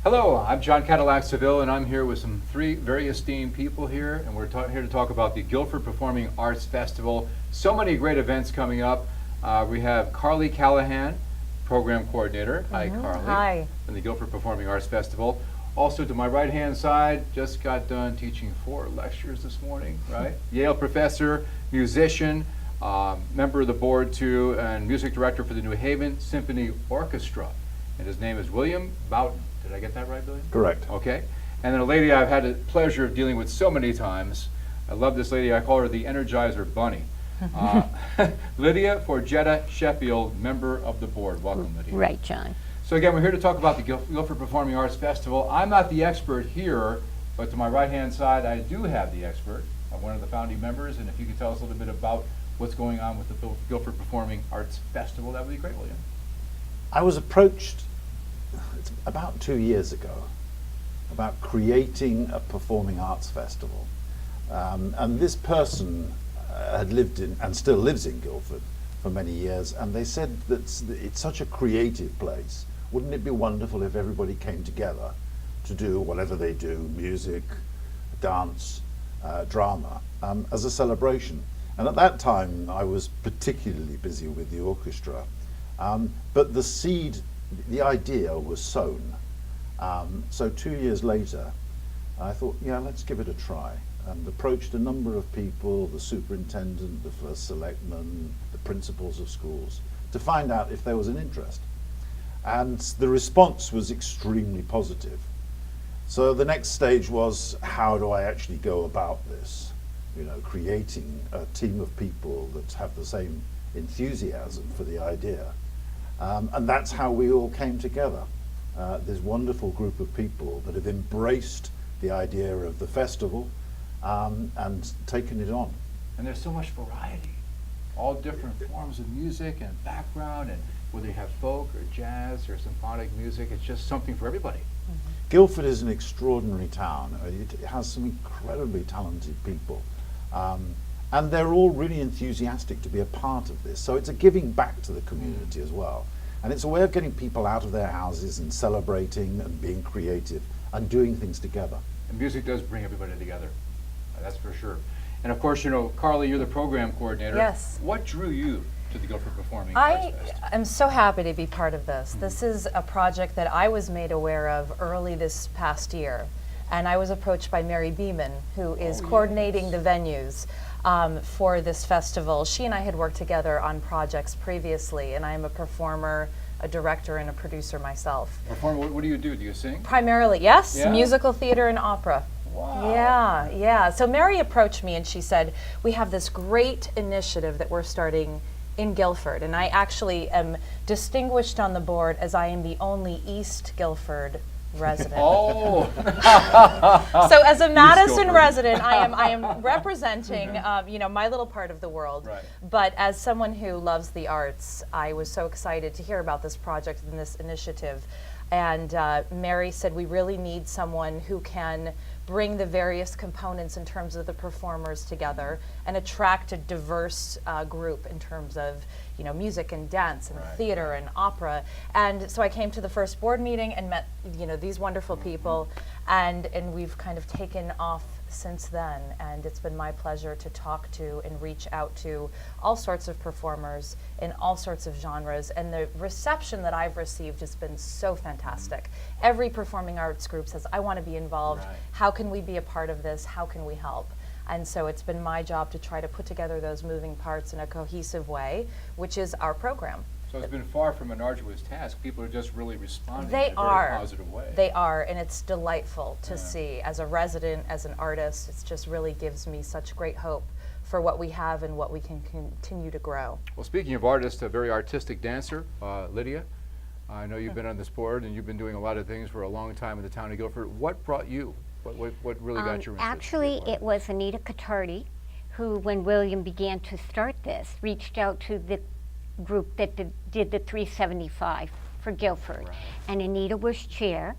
Hello, I'm John Cadillac Seville, and I'm here with some three very esteemed people here, and we're here to talk about the Guilford Performing Arts Festival. So many great events coming up. We have Carly Callahan, Program Coordinator. Hi, Carly. Hi. From the Guilford Performing Arts Festival. Also to my right-hand side, just got done teaching 4 lectures this morning, right? Yale professor, musician, member of the board too, and music director for the New Haven Symphony Orchestra. And his name is William Boughton. Did I get that right, William? Correct. Okay. And then a lady I've had the pleasure of dealing with so many times. I love this lady. I call her the Energizer Bunny. Lydia Forgetta Sheffield, member of the board. Welcome, Lydia. Right, John. So again, we're here to talk about the Guilford Performing Arts Festival. I'm not the expert here, but to my right-hand side, I do have the expert, one of the founding members. And if you could tell us a little bit about what's going on with the Guilford Performing Arts Festival, that would be great, William. I was approached about 2 years ago about creating a performing arts festival. And this person had lived in, and still lives in Guilford for many years, and they said that it's such a creative place. Wouldn't it be wonderful if everybody came together to do whatever they do, music, dance, drama, as a celebration? And at that time, I was particularly busy with the orchestra. But the seed, the idea was sown. So 2 years later, I thought, yeah, let's give it a try. And approached a number of people, the superintendent, the first selectman, the principals of schools, to find out if there was an interest. And the response was extremely positive. So the next stage was, how do I actually go about this? You know, creating a team of people that have the same enthusiasm for the idea. And that's how we all came together. This wonderful group of people that have embraced the idea of the festival and taken it on. And there's so much variety, all different forms of music and background, and whether you have folk or jazz or symphonic music, it's just something for everybody. Guilford is an extraordinary town. It has some incredibly talented people. And they're all really enthusiastic to be a part of this. So it's a giving back to the community as well. And it's a way of getting people out of their houses and celebrating and being creative and doing things together. And music does bring everybody together, that's for sure. And of course, you know, Carly, you're the program coordinator. Yes. What drew you to the Guilford Performing Arts Fest? I am so happy to be part of this. This is a project that I was made aware of early this past year. And I was approached by Mary Beeman, who is coordinating the venues for this festival. She and I had worked together on projects previously, and I am a performer, a director, and a producer myself. Performer, what do you do? Do you sing? Primarily, yes, Yeah? musical theater and opera. Wow. Yeah. So Mary approached me and she said, we have this great initiative that we're starting in Guilford, and I actually am distinguished on the board as I am the only East Guilford resident. Oh! So as a Madison Guilford. resident, I am representing you know, my little part of the world. Right. But as someone who loves the arts, I was so excited to hear about this project and this initiative. And Mary said, we really need someone who can bring the various components in terms of the performers together and attract a diverse group in terms of, you know, music and dance and theater and opera. And so I came to the first board meeting and met, you know, these wonderful people, and we've kind of taken off since then. And it's been my pleasure to talk to and reach out to all sorts of performers in all sorts of genres. And the reception that I've received has been so fantastic. Every performing arts group says, I want to be involved. Right. How can we be a part of this? How can we help? And so it's been my job to try to put together those moving parts in a cohesive way, which is our program. So it's been far from an arduous task. People are just really responding They in a very are. positive way. They are, and it's delightful to see. As a resident, as an artist, it just really gives me such great hope for what we have and what we can continue to grow. Well, speaking of artists, a very artistic dancer, Lydia, I know you've been on this board and you've been doing a lot of things for a long time in the town of Guilford. What brought you? What really got your interest? Actually, it was Anita Catardi who, when William began to start this, reached out to the group that did the 375 for Guilford. Right. And Anita was chair.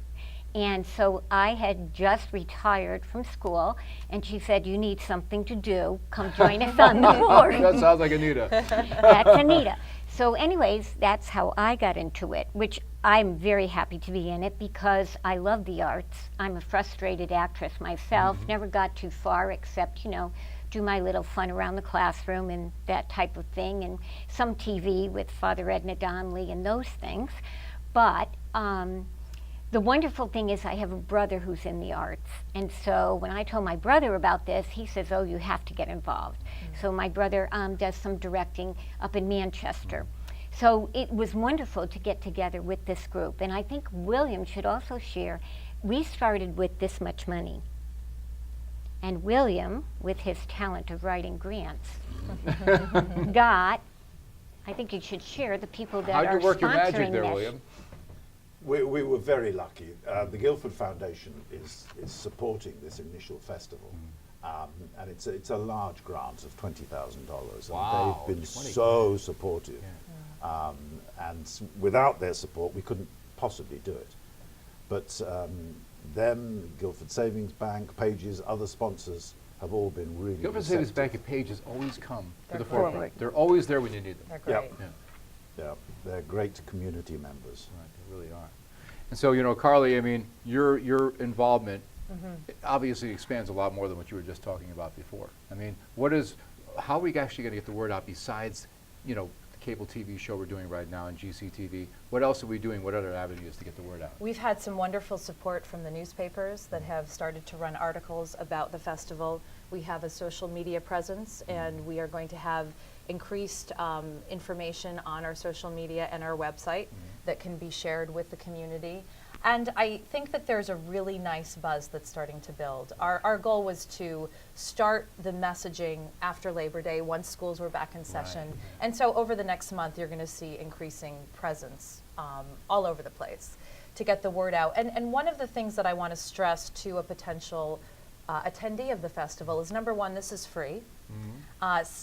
And so I had just retired from school, and she said, you need something to do. Come join us on the board. That sounds like Anita. That's Anita. So anyways, that's how I got into it, which I'm very happy to be in it because I love the arts. I'm a frustrated actress myself, never got too far except, do my little fun around the classroom and that type of thing, and some TV with Father Edna Donnelly and those things. But the wonderful thing is I have a brother who's in the arts. And so when I told my brother about this, he says, oh, you have to get involved. So my brother does some directing up in Manchester. So it was wonderful to get together with this group. And I think William should also share, we started with this much money. And William, with his talent of writing grants, got, I think you should share the people that How'd are you work your magic sponsoring there, this. William? We were very lucky. The Guildford Foundation is supporting this initial festival, and it's a large grant of $20,000. Wow, And they've been 20 so supportive, and without their support, we couldn't possibly do it. But them, Guildford Savings Bank, Pages, other sponsors have all been really Guildford Savings receptive. Bank and Pages always come to the They're forefront. great. They're always there when you need them. They're great. Yep. Yeah. Yeah, they're great community members. Right, they really are. And so, Carly, I mean, your involvement obviously expands a lot more than what you were just talking about before. I mean, how are we actually going to get the word out besides, the cable TV show we're doing right now in GCTV? What else are we doing? What other avenues to get the word out? We've had some wonderful support from the newspapers that have started to run articles about the festival. We have a social media presence, and we are going to have increased information on our social media and our website that can be shared with the community. And I think that there's a really nice buzz that's starting to build. Our goal was to start the messaging after Labor Day once schools were back in session. And so over the next month, you're going to see increasing presence all over the place to get the word out. And one of the things that I want to stress to a potential attendee of the festival is, number one, this is free.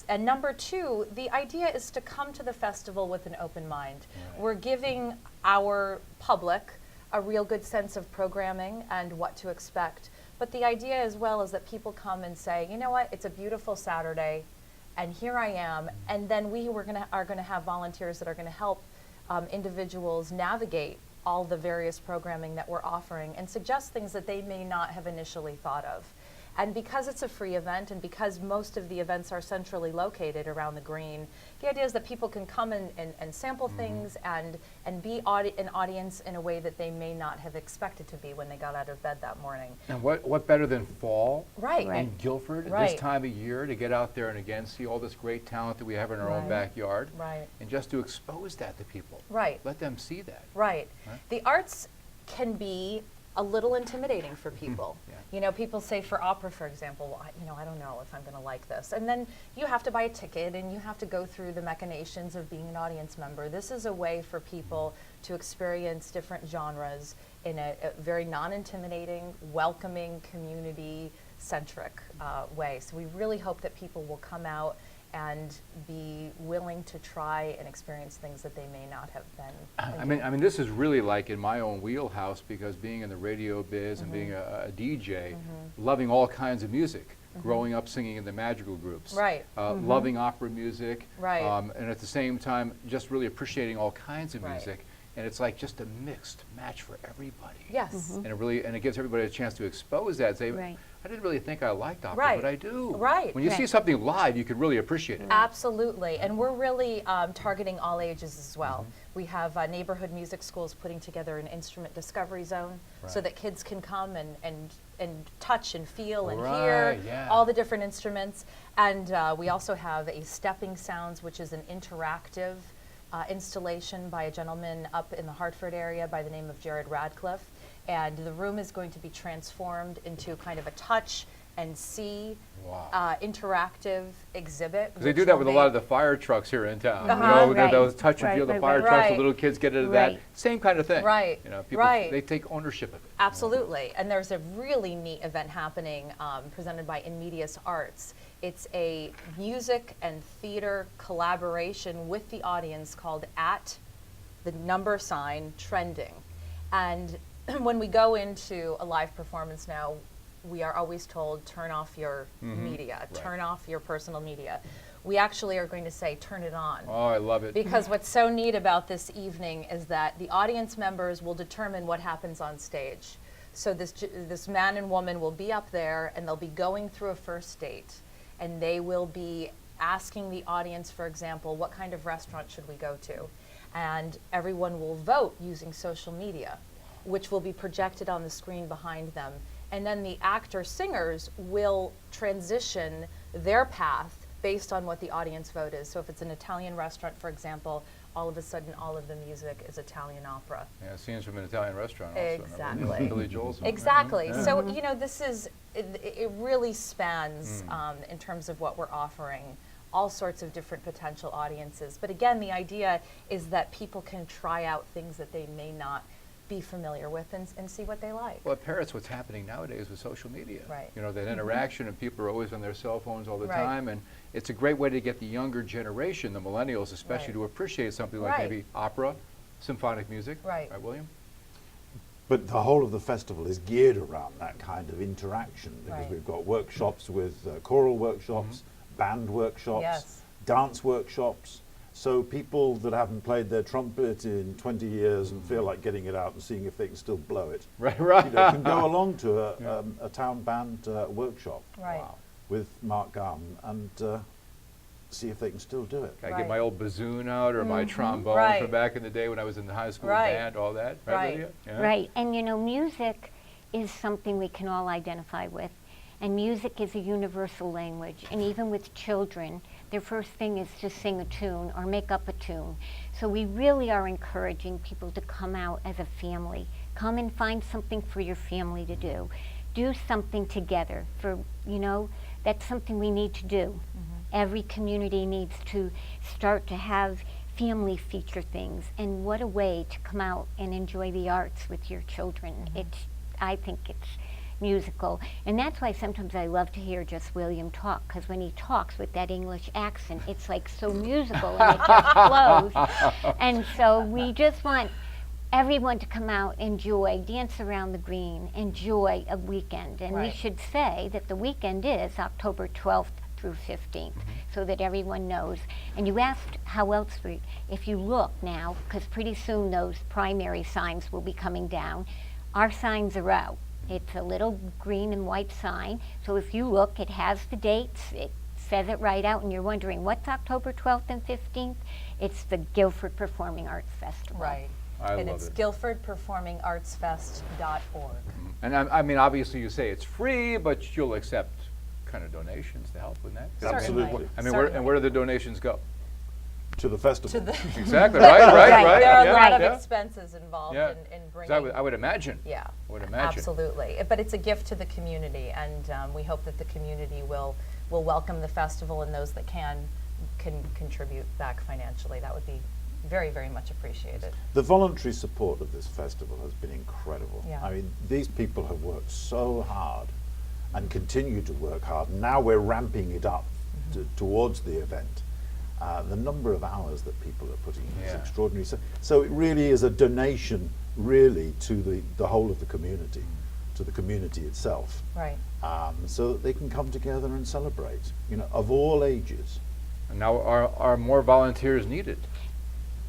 And number two, the idea is to come to the festival with an open mind. We're giving our public a real good sense of programming and what to expect. But the idea as well is that people come and say, you know what, it's a beautiful Saturday, and here I am. And then are going to have volunteers that are going to help individuals navigate all the various programming that we're offering and suggest things that they may not have initially thought of. And because it's a free event, and because most of the events are centrally located around the green, the idea is that people can come and sample things and be an audience in a way that they may not have expected to be when they got out of bed that morning. And what better than fall Right. in Guildford at Right. this time of year to get out there and again see all this great talent that we have in our own Right. backyard, Right. and just to expose that to people. Right. Let them see that. Right. Right. The arts can be a little intimidating for people. Yeah. People say for opera, for example, well, I don't know if I'm going to like this. And then you have to buy a ticket and you have to go through the machinations of being an audience member. This is a way for people to experience different genres in a very non-intimidating, welcoming, community-centric way. So we really hope that people will come out and be willing to try and experience things that they may not have been. I mean, this is really like in my own wheelhouse, because being in the radio biz and being a DJ, loving all kinds of music, growing up singing in the madrigal groups, Right. Loving opera music, Right. And at the same time, just really appreciating all kinds of Right. music. And it's like just a mixed match for everybody. Yes. And it gives everybody a chance to expose that and say, Right. I didn't really think I liked opera, Right. but I do. Right. When you see Right. something live, you can really appreciate it. Absolutely, and we're really targeting all ages as well. We have neighborhood music schools putting together an instrument discovery zone so Right. that kids can come and touch and feel and Right, hear yeah. all the different instruments. And we also have a Stepping Sounds, which is an interactive installation by a gentleman up in the Hartford area by the name of Jared Radcliffe. And the room is going to be transformed into kind of a touch and see Wow. interactive exhibit. Because they do that with a lot of the fire trucks here in town. Right. Those touch and Right, feel the right, fire right. trucks, the Right. little kids get into Right. that. Same kind of thing. Right, People, right. they take ownership of it. Absolutely, and there's a really neat event happening presented by In Medias Arts. It's a music and theater collaboration with the audience called @Trending. And when we go into a live performance now, we are always told, turn off your media, turn off your personal media. we actually are going to say, turn it on. Oh, I love it. Because what's so neat about this evening is that the audience members will determine what happens on stage. So this man and woman will be up there, and they'll be going through a first date, and they will be asking the audience, for example, what kind of restaurant should we go to? And everyone will vote using social media, which will be projected on the screen behind them. And then the actor-singers will transition their path based on what the audience vote is. So if it's an Italian restaurant, for example, all of a sudden all of the music is Italian opera. Yeah, scenes from an Italian restaurant also. Exactly. Billy Joel's song. Exactly. Yeah. So, you know, this is, it really spans in terms of what we're offering, all sorts of different potential audiences. But again, the idea is that people can try out things that they may not be familiar with and see what they like. Well, it parrots what's happening nowadays with social media. Right. You know, that interaction, and people are always on their cell phones all the Right. time, and it's a great way to get the younger generation, the millennials especially, Right. to appreciate something like Right. maybe opera, symphonic music. Right. Right, William? But the whole of the festival is geared around that kind of interaction, because Right. we've got workshops with choral workshops, band workshops, Yes. dance workshops. So people that haven't played their trumpet in 20 years and feel like getting it out and seeing if they can still blow it, Right, right. you know, can go along to a town band workshop Right. Wow. with Mark Gum and see if they can still do it. I Right. get my old bassoon out, or my trombone Right. from back in the day when I was in the high school Right. band, all that. Right, Right. Lydia? Yeah. Right, and you know, music is something we can all identify with. And music is a universal language. And even with children, their first thing is to sing a tune or make up a tune. So we really are encouraging people to come out as a family. Come and find something for your family to do. Do something together. You know, that's something we need to do. Every community needs to start to have family feature things. And what a way to come out and enjoy the arts with your children. I think it's musical. And that's why sometimes I love to hear just William talk, because when he talks with that English accent, it's like so musical and it just flows. And so we just want everyone to come out, enjoy, dance around the green, enjoy a weekend. And we Right. should say that the weekend is October 12th through 15th, so that everyone knows. And you asked how else if you look now, because pretty soon those primary signs will be coming down, our signs are out. It's a little green and white sign, so if you look, it has the dates, it says it right out, and you're wondering, what's October 12th and 15th? It's the Guilford Performing Arts Festival. Right. I and love it's it. guilfordperformingartsfest.org. And I mean, obviously you say it's free, but you'll accept kind of donations to help with that. 'Cause Absolutely. I mean, where do the donations go? To the festival. To the Exactly, right, Right. there are yeah, a lot of yeah. expenses involved Yeah. in 'Cause bringing. I would imagine. Yeah, I would imagine. absolutely. But it's a gift to the community, and we hope that the community will welcome the festival, and those that can contribute back financially. That would be very, very much appreciated. The voluntary support of this festival has been incredible. Yeah. I mean, these people have worked so hard and continue to work hard. Now we're ramping it up towards the event. The number of hours that people are putting in is Yeah. extraordinary. So it really is a donation, really, to the whole of the community, to the community itself, Right. so that they can come together and celebrate, you know, of all ages. And now are more volunteers needed?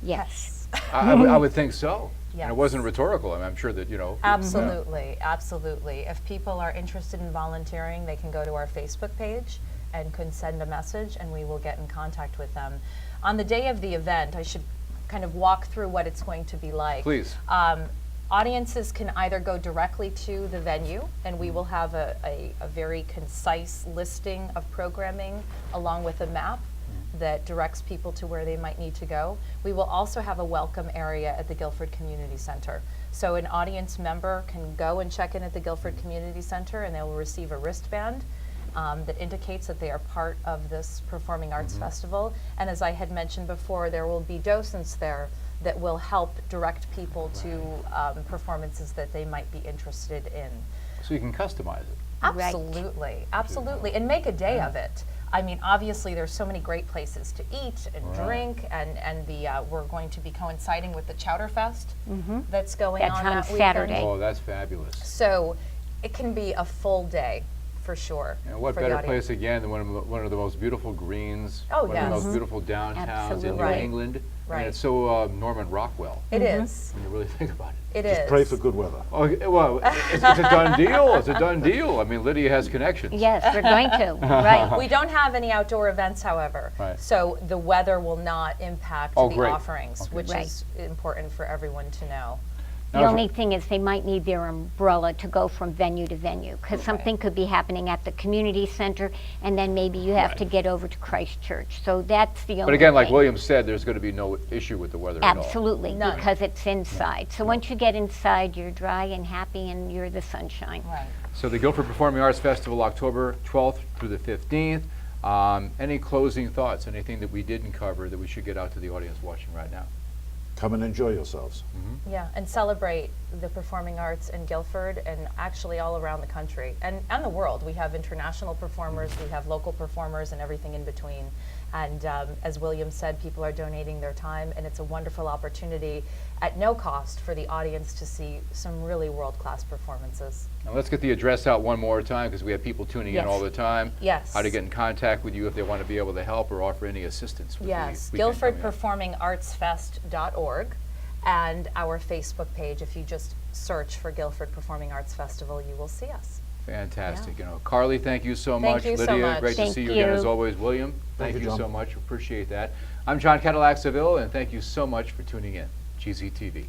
Yes. I would think so. And Yes. it wasn't rhetorical. I mean, I'm sure that, you know. Absolutely, absolutely. If people are interested in volunteering, they can go to our Facebook page and can send a message, and we will get in contact with them. On the day of the event, I should kind of walk through what it's going to be like. Please. Audiences can either go directly to the venue, and we will have a very concise listing of programming along with a map that directs people to where they might need to go. We will also have a welcome area at the Guilford Community Center. So an audience member can go and check in at the Guilford Community Center, and they will receive a wristband that indicates that they are part of this Performing Arts Festival. And as I had mentioned before, there will be docents there that will help direct people to performances that they might be interested in. So you can customize it. Right. Absolutely, absolutely, and make a day of it. I mean, obviously, there's so many great places to eat and Right. drink, and we're going to be coinciding with the Chowder Fest that's going That's on on that weekend. Saturday. Oh, that's fabulous. So it can be a full day for sure. And what for the better audience. place again than one of the most beautiful greens, Oh, one of the most yes. beautiful downtowns in Absolutely. New Right. England, Right. and it's so Norman Rockwell It is. when you really think about it. It is. Just pray for good weather. Oh, well, it's a done deal. It's a done deal. I mean, Lydia has connections. Yes, we're going to. Right. We don't have any outdoor events, however, Right. so the weather will not impact Oh, the great. offerings, Okay. which Right. is important for everyone to know. The Now, only thing is they might need their umbrella to go from venue to venue because something could be happening at the community center and then maybe you have to get over to Christchurch. So that's the only But again, like thing. William said, there's going to be no issue with the weather at all. Absolutely, None. because it's inside. So once you get inside, you're dry and happy and you're the sunshine. Right. So the Guilford Performing Arts Festival, October 12th through the 15th. Any closing thoughts? Anything that we didn't cover that we should get out to the audience watching right now? Come and enjoy yourselves. Yeah, and celebrate the performing arts in Guilford and actually all around the country and the world. We have international performers, we have local performers, and everything in between. And as William said, people are donating their time, and it's a wonderful opportunity at no cost for the audience to see some really world-class performances. Now let's get the address out one more time because we have people tuning in Yes. all the time. Yes. How to get in contact with you if they want to be able to help or offer any assistance with Yes, the weekend coming up. GuilfordPerformingArtsFest.org, and our Facebook page. If you just search for Guilford Performing Arts Festival, you will see us. Fantastic. You know, Carly, thank you so Thank much. you so Lydia, much. great to Thank see you again as you. always. William, thank Thank you you, so John. much. Appreciate that. I'm John Cadillac Seville, and thank you so much for tuning in. GZTV.